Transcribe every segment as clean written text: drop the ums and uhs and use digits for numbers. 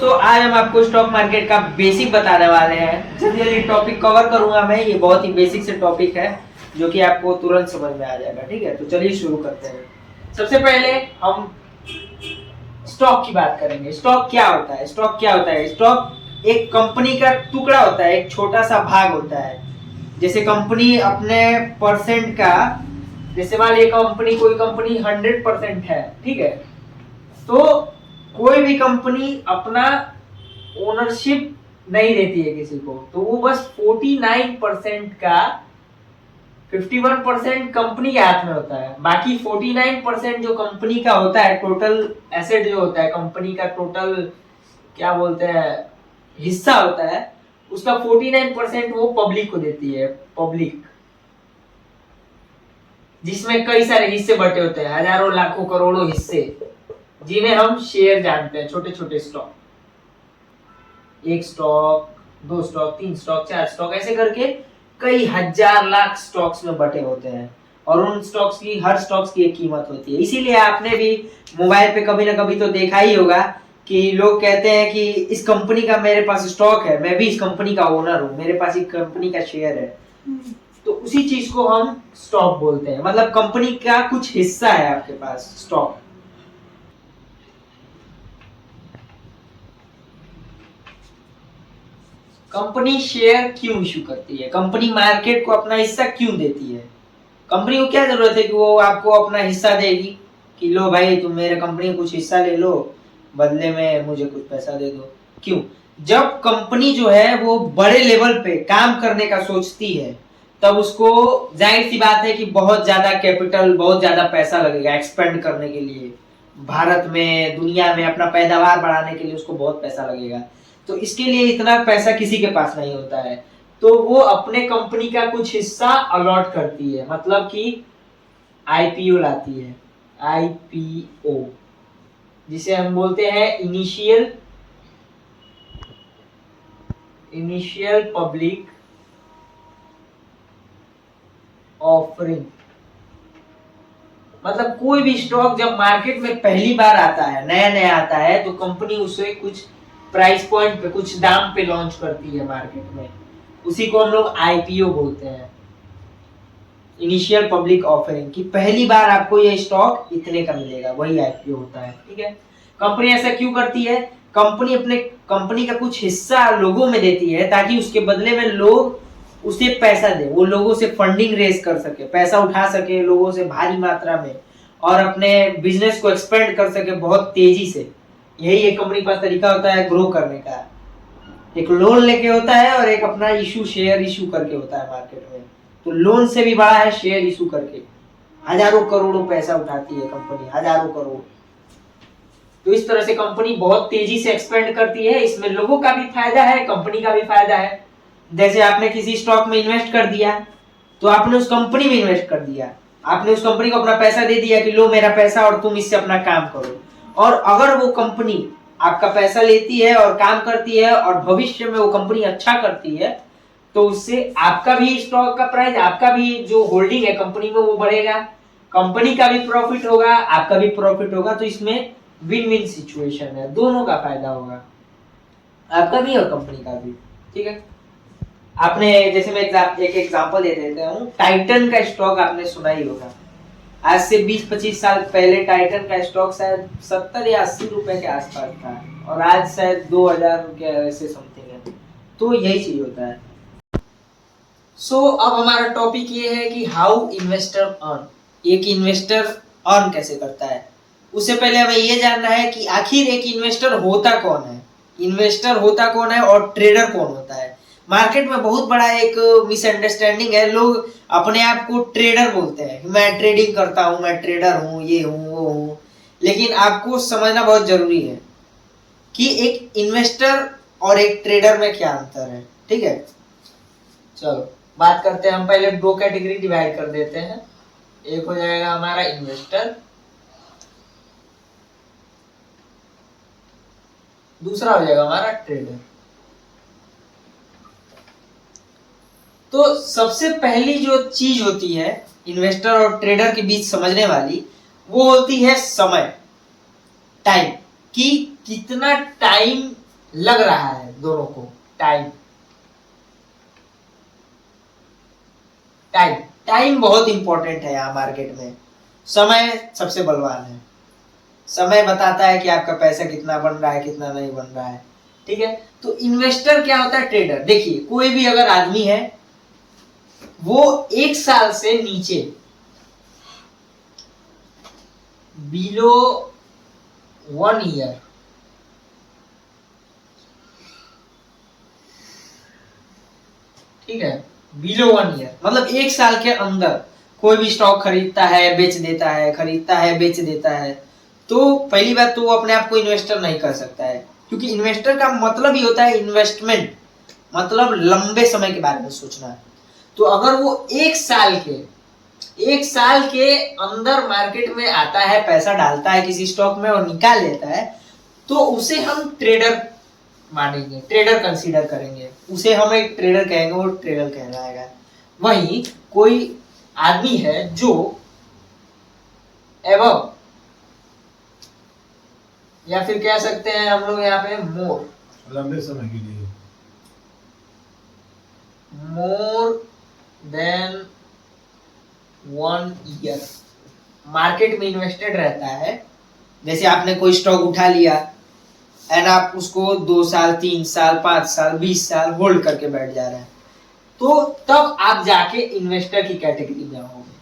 दोस्तों, आज हम आपको स्टॉक मार्केट का बेसिक बताने वाले हैं। जल्दी टॉपिक कवर करूंगा मैं। ये बहुत ही बेसिक से टॉपिक है जो कि आपको तुरंत समझ में आ जाएगा। ठीक है, तो चलिए शुरू करते हैं। सबसे पहले हम स्टॉक की बात करेंगे। स्टॉक क्या होता है? स्टॉक एक कंपनी का टुकड़ा होता है, एक छोटा सा भाग होता है। जैसे कंपनी अपने परसेंट का, जैसे मान लीजिए कोई कंपनी 100% है, ठीक है, तो कोई भी कंपनी अपना ओनरशिप नहीं देती है किसी को, तो वो बस 49% का 51% कंपनी के हाथ में होता है। बाकी 49% जो कंपनी का होता है, टोटल एसेट जो होता है कंपनी का, टोटल क्या बोलते हैं, हिस्सा होता है, उसका 49% वो पब्लिक को देती है। पब्लिक जिसमें कई सारे हिस्से बटे होते हैं, हजारों लाखों करोड़ों हिस्से, जिन्हें हम शेयर जानते हैं। छोटे छोटे stock, 1 stock, 2 stock, 3 stock, 4 stock, ऐसे करके कई हजार लाख स्टॉक्स में बटे होते हैं। और उन स्टॉक्स की, हर स्टॉक्स की एक कीमत होती है। इसीलिए आपने भी मोबाइल पे कभी ना कभी तो देखा ही होगा कि लोग कहते हैं कि इस कंपनी का मेरे पास स्टॉक है, मैं भी इस कंपनी का ओनर हूं, मेरे पास एक कंपनी का शेयर है। तो उसी चीज को हम स्टॉक बोलते हैं। मतलब कंपनी का कुछ हिस्सा है आपके पास, स्टॉक। कंपनी शेयर क्यों इशू करती है? कंपनी मार्केट को अपना हिस्सा क्यों देती है? कंपनी को क्या जरूरत है कि वो आपको अपना हिस्सा देगी कि लो भाई, तुम मेरे कंपनी में कुछ हिस्सा ले लो, बदले में मुझे कुछ पैसा दे दो। क्यों? जब कंपनी जो है वो बड़े लेवल पे काम करने का सोचती है, तब उसको जाहिर सी बात है कि बहुत ज्यादा कैपिटल, बहुत ज्यादा पैसा लगेगा एक्सपेंड करने के लिए। भारत में, दुनिया में अपना पैदावार बढ़ाने के लिए उसको बहुत पैसा लगेगा। तो इसके लिए इतना पैसा किसी के पास नहीं होता है, तो वो अपने कंपनी का कुछ हिस्सा अलॉट करती है। मतलब कि आईपीओ लाती है। आईपीओ, जिसे हम बोलते हैं इनिशियल पब्लिक ऑफरिंग। मतलब कोई भी स्टॉक जब मार्केट में पहली बार आता है, नया नया आता है, तो कंपनी उसे कुछ प्राइस पॉइंट पे, कुछ दाम पे लॉन्च करती है मार्केट में। उसी को हम लोग आईपीओ बोलते हैं, इनिशियल पब्लिक ऑफरिंग, कि पहली बार आपको ये स्टॉक इतने का मिलेगा, वही आईपीओ होता है। ठीक है, कंपनी ऐसा क्यों करती है? कंपनी का कुछ हिस्सा लोगों में देती है ताकि उसके बदले में लोग उसे पैसा दे, वो लोगों से फंडिंग रेज कर सके, पैसा उठा सके लोगों से भारी मात्रा में, और अपने बिजनेस को एक्सपेंड कर सके बहुत तेजी से। यही एक कंपनी का तरीका होता है ग्रो करने का। एक लोन लेके होता है और एक अपना शेयर इशू करके होता है मार्केट में। तो लोन से भी बड़ा है शेयर इशू करके। हजारों करोड़ों पैसा उठाती है कंपनी, हजारों करोड़। तो इस तरह से कंपनी बहुत तेजी से एक्सपेंड करती है। इसमें लोगों का भी फायदा है, कंपनी का भी फायदा है। जैसे आपने किसी स्टॉक में इन्वेस्ट कर दिया, तो आपने उस कंपनी में इन्वेस्ट कर दिया, आपने उस कंपनी को अपना पैसा दे दिया कि लो मेरा पैसा और तुम इससे अपना काम करो। और अगर वो कंपनी आपका पैसा लेती है और काम करती है, और भविष्य में वो कंपनी अच्छा करती है, तो उससे आपका भी स्टॉक का प्राइस, आपका भी जो होल्डिंग है कंपनी में, वो बढ़ेगा। कंपनी का भी प्रॉफिट होगा, आपका भी प्रॉफिट होगा। तो इसमें विन विन सिचुएशन है, दोनों का फायदा होगा, आपका भी और कंपनी का भी। ठीक है, आपने, जैसे मैं एक एग्जांपल दे देता हूँ। टाइटन का स्टॉक आपने सुना ही होगा। आज से 20-25 साल पहले टाइटन का स्टॉक शायद 70 या 80 रुपए के आसपास था, और आज शायद 2000 के ऐसे समथिंग है। तो यही चीज होता है। अब हमारा टॉपिक ये है कि हाउ इन्वेस्टर अर्न। एक इन्वेस्टर अर्न कैसे करता है? उससे पहले हमें ये जानना है कि आखिर एक इन्वेस्टर होता कौन है। इन्वेस्टर होता कौन है और ट्रेडर कौन होता है? मार्केट में बहुत बड़ा एक मिसअंडरस्टैंडिंग है। लोग अपने आप को ट्रेडर बोलते हैं, मैं ट्रेडिंग करता हूं, मैं ट्रेडर हूं, ये हूं, वो हूं। लेकिन आपको समझना बहुत जरूरी है कि एक इन्वेस्टर और एक ट्रेडर में क्या अंतर है। ठीक है, चलो बात करते हैं। हम पहले 2 कैटेगरी डिवाइड कर देते हैं। एक हो जाएगा हमारा इन्वेस्टर, दूसरा हो जाएगा हमारा ट्रेडर। तो सबसे पहली जो चीज होती है इन्वेस्टर और ट्रेडर के बीच समझने वाली, वो होती है समय, टाइम। कि कितना टाइम लग रहा है दोनों को। टाइम टाइम टाइम बहुत इंपॉर्टेंट है यहाँ मार्केट में। समय सबसे बलवान है। समय बताता है कि आपका पैसा कितना बन रहा है, कितना नहीं बन रहा है। ठीक है, तो इन्वेस्टर क्या होता है? ट्रेडर। देखिए, कोई भी अगर आदमी है वो 1 साल से नीचे, बिलो 1 ईयर, ठीक है, बिलो 1 ईयर मतलब 1 साल के अंदर कोई भी स्टॉक खरीदता है, बेच देता है, खरीदता है, बेच देता है, तो पहली बात तो वो अपने आप को इन्वेस्टर नहीं कर सकता है, क्योंकि इन्वेस्टर का मतलब ही होता है इन्वेस्टमेंट, मतलब लंबे समय के बारे में सोचना है। तो अगर वो 1 साल के अंदर मार्केट में आता है, पैसा डालता है किसी स्टॉक में और निकाल लेता है, तो उसे हम ट्रेडर मानेंगे, ट्रेडर कंसीडर करेंगे, उसे हम एक ट्रेडर कहेंगे, वो ट्रेडर कहलाएगा। वहीं कोई आदमी है जो एवं, या फिर कह सकते हैं हम लोग यहाँ पे मोर, लंबे समय के लिए, मोर देन 1 ईयर मार्केट में इन्वेस्टेड रहता है। जैसे आपने कोई स्टॉक उठा लिया एंड आप उसको 2 साल, 3 साल, 5 साल, 20 साल होल्ड करके बैठ जा रहे हैं, तो तब आप जाके इन्वेस्टर की कैटेगरी में होंगे।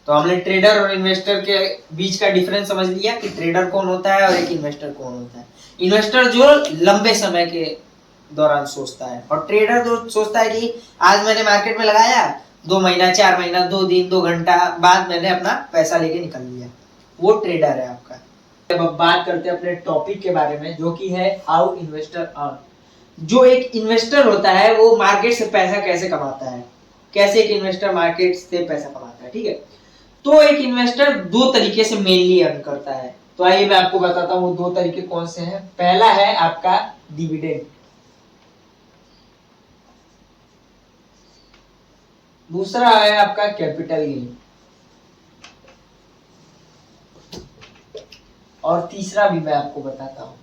तो हमने ट्रेडर और इन्वेस्टर के बीच का डिफरेंस समझ लिया कि ट्रेडर कौन होता है और एक इन्वेस्टर कौन होता है। इन्वेस्टर जो लंबे समय के दौरान सोचता है, और ट्रेडर जो सोचता है कि आज मैंने मार्केट में लगाया, 2 महीना, 4 महीना, 2 दिन, 2 घंटा बाद मैंने अपना पैसा लेके निकल लिया, वो ट्रेडर है आपका। अब बात करते हैं अपने टॉपिक के बारे में, जो कि है हाउ इन्वेस्टर अर्न। जो एक इन्वेस्टर होता है वो मार्केट से पैसा कैसे कमाता है, कैसे एक इन्वेस्टर मार्केट से पैसा कमाता है। ठीक है, तो एक इन्वेस्टर 2 तरीके से मेनली अर्न करता है। तो आइए मैं आपको बताता हूँ वो 2 तरीके कौन से हैं। पहला है आपका डिविडेंड, दूसरा है आपका कैपिटल गेन, और तीसरा भी मैं आपको बताता हूँ।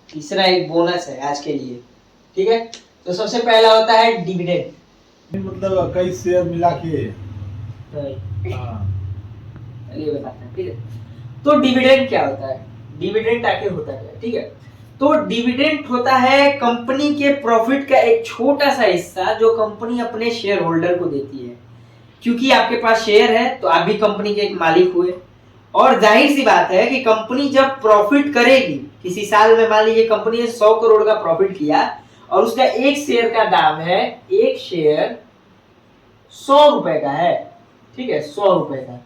तीसरा एक बोनस है आज के लिए। ठीक है, तो सबसे पहला होता है डिविडेंड, मतलब कई शेयर मिला के। हाँ, ये बताते हैं। ठीक है, तो डिविडेंड क्या होता है? डिविडेंड आखिर होता क्या है? ठीक है, तो डिविडेंड होता है कंपनी के प्रॉफिट का एक छोटा सा हिस्सा जो कंपनी अपने शेयर होल्डर को देती है। क्योंकि आपके पास शेयर है तो आप भी कंपनी के एक मालिक हुए, और जाहिर सी बात है कि कंपनी जब प्रॉफिट करेगी, किसी साल में मान लीजिए कंपनी ने 100 करोड़ का प्रॉफिट किया और उसका एक शेयर का दाम है, एक शेयर 100 रुपए का है। ठीक है, 100 रुपए का।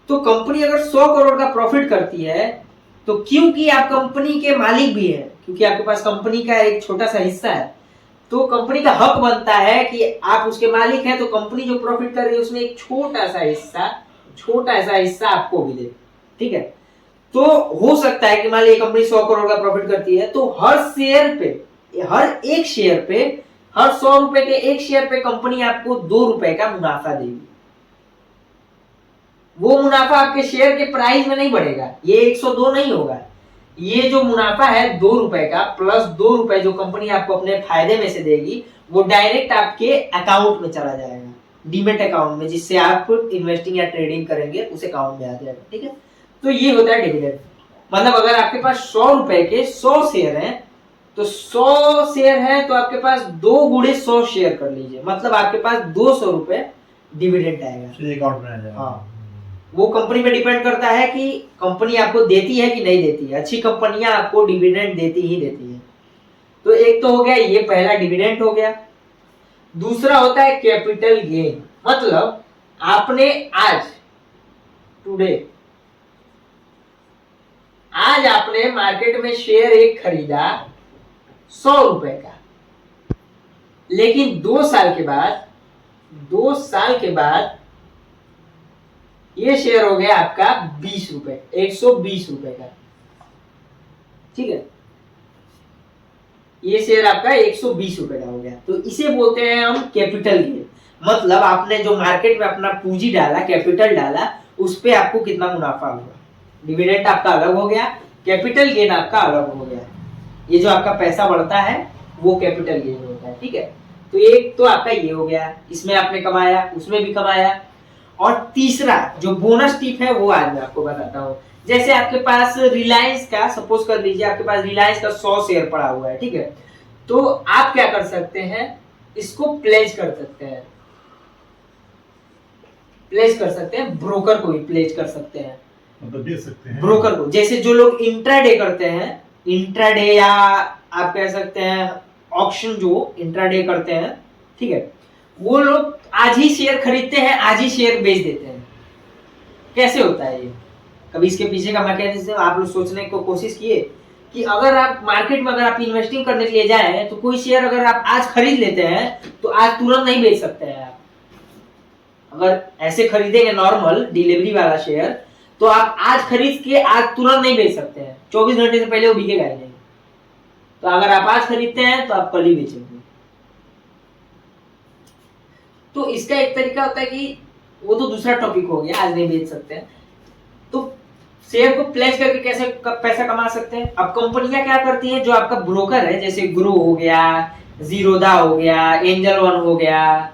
तो कंपनी अगर 100 करोड़ का प्रॉफिट करती है, तो क्योंकि आप कंपनी के मालिक भी हैं, क्योंकि आपके पास कंपनी का एक छोटा सा हिस्सा है, तो कंपनी का हक बनता है कि आप उसके मालिक हैं, तो कंपनी जो प्रॉफिट कर रही है उसमें एक छोटा सा हिस्सा आपको भी दे। ठीक है, तो हो सकता है कि मान लीजिए कंपनी 100 करोड़ का प्रॉफिट करती है, तो हर शेयर पे, हर एक शेयर पे, हर 100 रुपए के एक शेयर पे कंपनी आपको 2 रुपए का मुनाफा देगी। वो मुनाफा आपके शेयर के प्राइस में नहीं बढ़ेगा, ये 102 नहीं होगा। ये जो मुनाफा है 2 रुपए का प्लस 2 रुपए जो कंपनी आपको अपने फायदे में से देगी, वो डायरेक्ट आपके अकाउंट में चला जाएगा, डीमेट अकाउंट में, जिससे आप इन्वेस्टिंग या ट्रेडिंग करेंगे उस अकाउंट में आ जाएगा। ठीक है, तो ये होता है डिविडेंड। मतलब अगर आपके पास 100 रुपए के 100 शेयर हैं, तो 100 शेयर है तो आपके पास 2 गुणे 100 शेयर कर लीजिए, मतलब आपके पास 200 रुपए डिविडेंड आएगा, अकाउंट में आ जाएगा। हाँ, वो कंपनी पे डिपेंड करता है कि कंपनी आपको देती है कि नहीं देती है। अच्छी कंपनियां आपको डिविडेंड देती ही देती है। तो एक तो हो गया, ये पहला डिविडेंड हो गया। दूसरा होता है कैपिटल गेन, मतलब आपने आज, टुडे, आज आपने मार्केट में शेयर एक खरीदा 100 रुपए का, लेकिन 2 साल के बाद ये शेयर हो गया आपका 20 रुपए, 120 रुपए का। ठीक है, ये शेयर आपका 120 रुपए का हो गया, तो इसे बोलते हैं हम कैपिटल गेन। मतलब आपने जो मार्केट में अपना पूंजी डाला, कैपिटल डाला, उस पे आपको कितना मुनाफा हुआ। डिविडेंड आपका अलग हो गया, कैपिटल गेन आपका अलग हो गया। ये जो आपका पैसा बढ़ता है वो कैपिटल गेन होता है, ठीक है। तो एक तो आपका ये हो गया, इसमें आपने कमाया, उसमें भी कमाया। और तीसरा जो बोनस टिप है वो आज मैं आपको बताता हूँ। जैसे आपके पास रिलायंस का, सपोज कर लीजिए आपके पास रिलायंस का 100 शेयर पड़ा हुआ है, ठीक है। तो आप क्या कर सकते हैं, इसको प्लेज कर सकते हैं, प्लेज कर सकते हैं, ब्रोकर को भी प्लेज कर सकते हैं, मतलब बेच सकते हैं ब्रोकर को। जैसे जो लोग इंट्राडे करते हैं, इंट्राडे या आप कह सकते हैं ऑक्शन, जो इंट्राडे करते हैं, ठीक है, वो लोग आज ही शेयर खरीदते हैं, आज ही शेयर बेच देते हैं। कैसे होता है ये? कभी इसके पीछे का मैकेनिज्म आप लोग सोचने को कोशिश किए कि अगर आप मार्केट में अगर आप इन्वेस्टिंग करने के लिए जाए तो कोई शेयर अगर आप आज खरीद लेते हैं तो आज तुरंत नहीं बेच सकते हैं आप। अगर ऐसे खरीदेंगे नॉर्मल डिलीवरी वाला शेयर, तो आप आज खरीद के आज तुरंत नहीं बेच सकते हैं, 24 घंटे से पहले वो बिकेगा ही नहीं। तो अगर आप आज खरीदते हैं तो आप कल ही बेचेंगे। तो इसका एक तरीका होता है कि वो तो दूसरा टॉपिक हो गया, आज नहीं बेच सकते हैं। तो शेयर को प्लेस करके कैसे पैसा कमा सकते हैं? अब कंपनियां क्या करती हैं, जो आपका ब्रोकर है, जैसे ग्रो हो गया, जीरोदा हो गया, एंजल वन हो गया,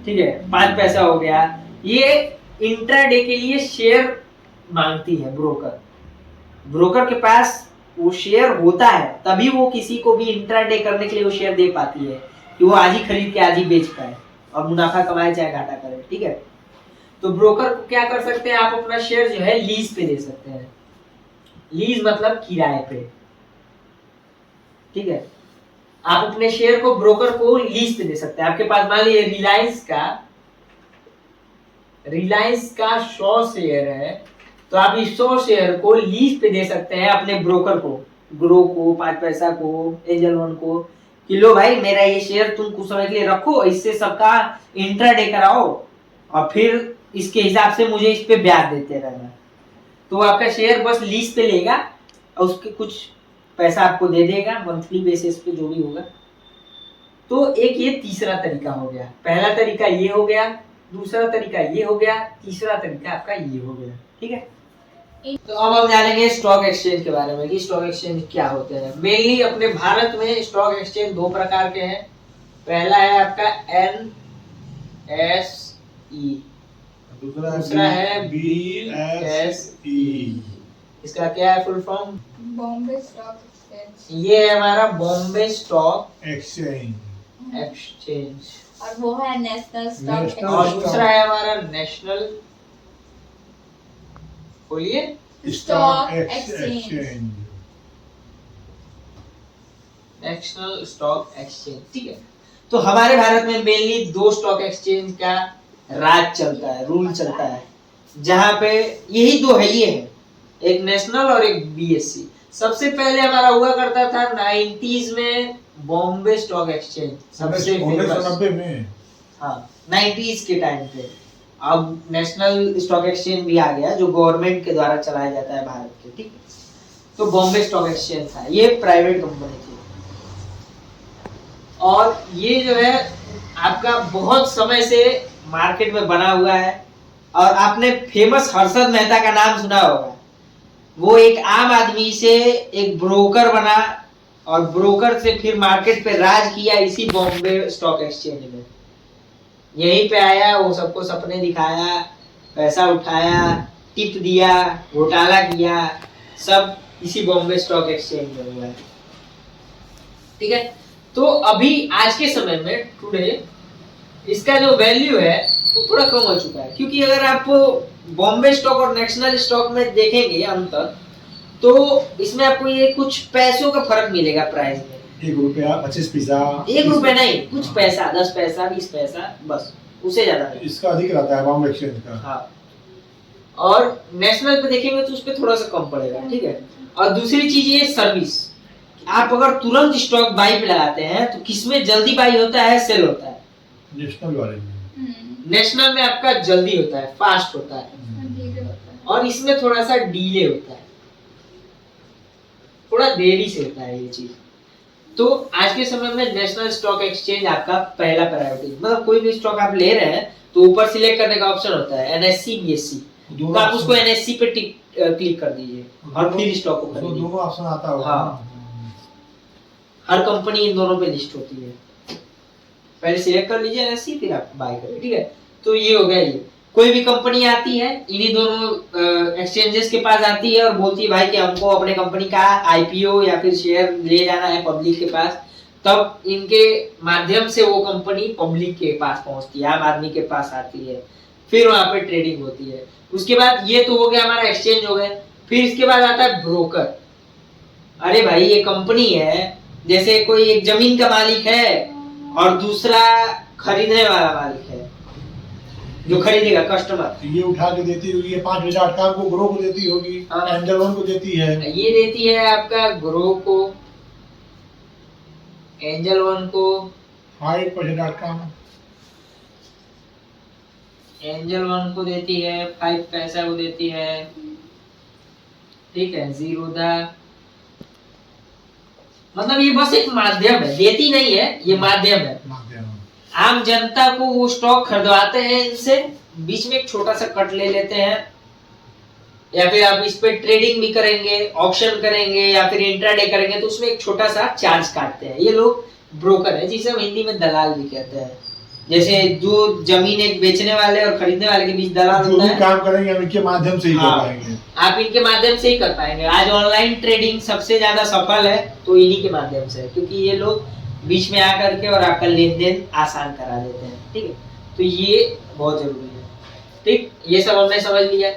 ठीक है, 5 पैसा हो गया, ये इंट्राडे के लिए शेयर मांगती है ब्रोकर। ब्रोकर के पास वो शेयर होता है तभी वो किसी को भी इंट्राडे करने के लिए वो शेयर दे पाती है कि वो आज ही खरीद के आज ही बेच पाए और मुनाफा कमाए चाहे घाटा करे, ठीक है। तो ब्रोकर को क्या कर सकते हैं, आप अपना शेयर जो है लीज पे दे सकते हैं। लीज मतलब किराए पे, ठीक है। आप अपने शेयर को ब्रोकर को लीज पे दे सकते हैं। आपके पास मान लीजिए रिलायंस का 100 शेयर है, तो आप इस 100 शेयर को लीज पे दे सकते हैं अपने ब्रोकर को, ग्रो को, 5 पैसा को, एंजल वन को, कि लो भाई मेरा ये शेयर तुम कुछ समय के लिए रखो, इससे सबका इंट्राडे कराओ और फिर इसके हिसाब से मुझे इस पे ब्याज देते रहना। तो आपका शेयर बस लीज पे लेगा और उसके कुछ पैसा आपको दे देगा मंथली बेसिस पे जो भी होगा। तो एक ये तीसरा तरीका हो गया। पहला तरीका ये हो गया, दूसरा तरीका ये हो गया, तीसरा तरीका आपका ये हो गया, ठीक है। तो अब हम जानेंगे स्टॉक एक्सचेंज के बारे में कि स्टॉक एक्सचेंज क्या होते हैं। मेनली अपने भारत में स्टॉक एक्सचेंज 2 प्रकार के हैं। पहला है आपका NSE, दूसरा है BSE। इसका क्या है full form? Bombay stock exchange. ये है हमारा बॉम्बे स्टॉक एक्सचेंज, और वो है नेशनल स्टॉक नेशनल एक्सचेंज। और दूसरा है हमारा नेशनल, बोलिए, stock exchange. National stock exchange, ठीक है। तो हमारे भारत में मेनली 2 स्टॉक एक्सचेंज का राज चलता है, रूल चलता है, जहां पे यही 2 है, ये है, एक नेशनल और एक BSE। सबसे पहले हमारा हुआ करता था 90s में बॉम्बे स्टॉक एक्सचेंज, सबसे 1990 में, हाँ 90s के टाइम पे। अब नेशनल स्टॉक एक्सचेंज भी आ गया जो गवर्नमेंट के द्वारा चलाया जाता है भारत के, ठीक है। तो बॉम्बे स्टॉक एक्सचेंज था, ये प्राइवेट कंपनी थी और ये जो है आपका बहुत समय से मार्केट में बना हुआ है। और आपने फेमस हर्षद मेहता का नाम सुना होगा। वो एक आम आदमी से एक ब्रोकर बना और ब्रोकर से फिर मार्केट पे राज किया इसी बॉम्बे स्टॉक एक्सचेंज में। यहीं पे आया, वो सबको सपने दिखाया, पैसा उठाया, टिप दिया, घोटाला किया, सब इसी बॉम्बे स्टॉक एक्सचेंज में हुआ है, ठीक है। तो अभी आज के समय में टुडे इसका जो वैल्यू है वो थोड़ा कम हो चुका है, क्योंकि अगर आप बॉम्बे स्टॉक और नेशनल स्टॉक में देखेंगे अंतर, तो इसमें आपको ये कुछ पैसों का फर्क मिलेगा प्राइस में। 1 रुपया 25 पैसा, 1 रुपया नहीं, कुछ पैसा, 10 पैसा 20 पैसा, बस, उससे ज्यादा नहीं। इसका अधिक रहता है बॉम्बे एक्सचेंज का। हाँ, और नेशनल पे देखेंगे तो उस पे थोड़ा सा कम पड़ेगा, ठीक है। और दूसरी चीज ये सर्विस, आप अगर तुरंत स्टॉक बाई पे लगाते हैं तो किसमें जल्दी बाई होता है, सेल होता है? नेशनल वाले में। नेशनल में आपका जल्दी होता है, फास्ट होता है, और इसमें थोड़ा सा डिले होता है, थोड़ा देरी से होता है ये चीज। तो आज के समय में नेशनल स्टॉक एक्सचेंज आपका पहला प्रायोरिटी, मतलब कोई भी स्टॉक आप ले रहे हैं तो ऊपर सिलेक्ट करने का ऑप्शन होता है NSE BSE, तो आप उसको NSE पे क्लिक कर दीजिए और फिर स्टॉक को तो खरीदिए। दोनों ऑप्शन आता होगा। हाँ। हर कंपनी इन दोनों पे लिस्ट होती है। पहले सिलेक्ट कर लीजिए एनएससी, फिर आप बाय करें, ठीक है। तो ये हो गया। ये कोई भी कंपनी आती है इन्हीं दोनों एक्सचेंजेस के पास आती है और बोलती है भाई कि हमको अपने कंपनी का आईपीओ या फिर शेयर ले जाना है पब्लिक के पास, तब इनके माध्यम से वो कंपनी पब्लिक के पास पहुंचती है, आम आदमी के पास आती है, फिर वहां पे ट्रेडिंग होती है। उसके बाद ये तो हो गया हमारा एक्सचेंज हो गया। फिर इसके बाद आता है ब्रोकर। अरे भाई ये कंपनी है, जैसे कोई एक जमीन का मालिक है और दूसरा खरीदने वाला मालिक है, जो खरीदेगा कस्टमर। तो ये उठा के देती होगी, ये 5% को ग्रो को देती होगी, हाँ। एंजल वन को देती है। ये देती है आपका ग्रो को, एंजल वन को, 5% एंजल वन को देती है, 5 पैसा को देती है, ठीक है। जीरोधा, मतलब ये बस एक माध्यम है, देती नहीं है, ये माध्यम है। आम जनता को वो स्टॉक खरीदवाते हैं इनसे, बीच में एक छोटा सा कट ले लेते हैं, या फिर आप इस पे ट्रेडिंग भी करेंगे, ऑक्शन करेंगे या फिर इंट्राडे करेंगे तो उसमें एक छोटा सा चार्ज काटते हैं। ये लोग ब्रोकर है, जिसे हम हिंदी में दलाल भी कहते हैं। जैसे जो जमीन एक बेचने वाले और खरीदने वाले के बीच दलाल जो होता भी है, काम करेंगे हम इनके माध्यम से ही कर पाएंगे। आप इनके माध्यम से ही कर पाएंगे। आज ऑनलाइन ट्रेडिंग सबसे ज्यादा सफल है तो इन्हीं के माध्यम से है, क्योंकि ये लोग बीच में आकर के और आपका लेन देन आसान करा देते हैं, ठीक है। तो ये बहुत जरूरी है, ठीक। ये सब हमने समझ लिया।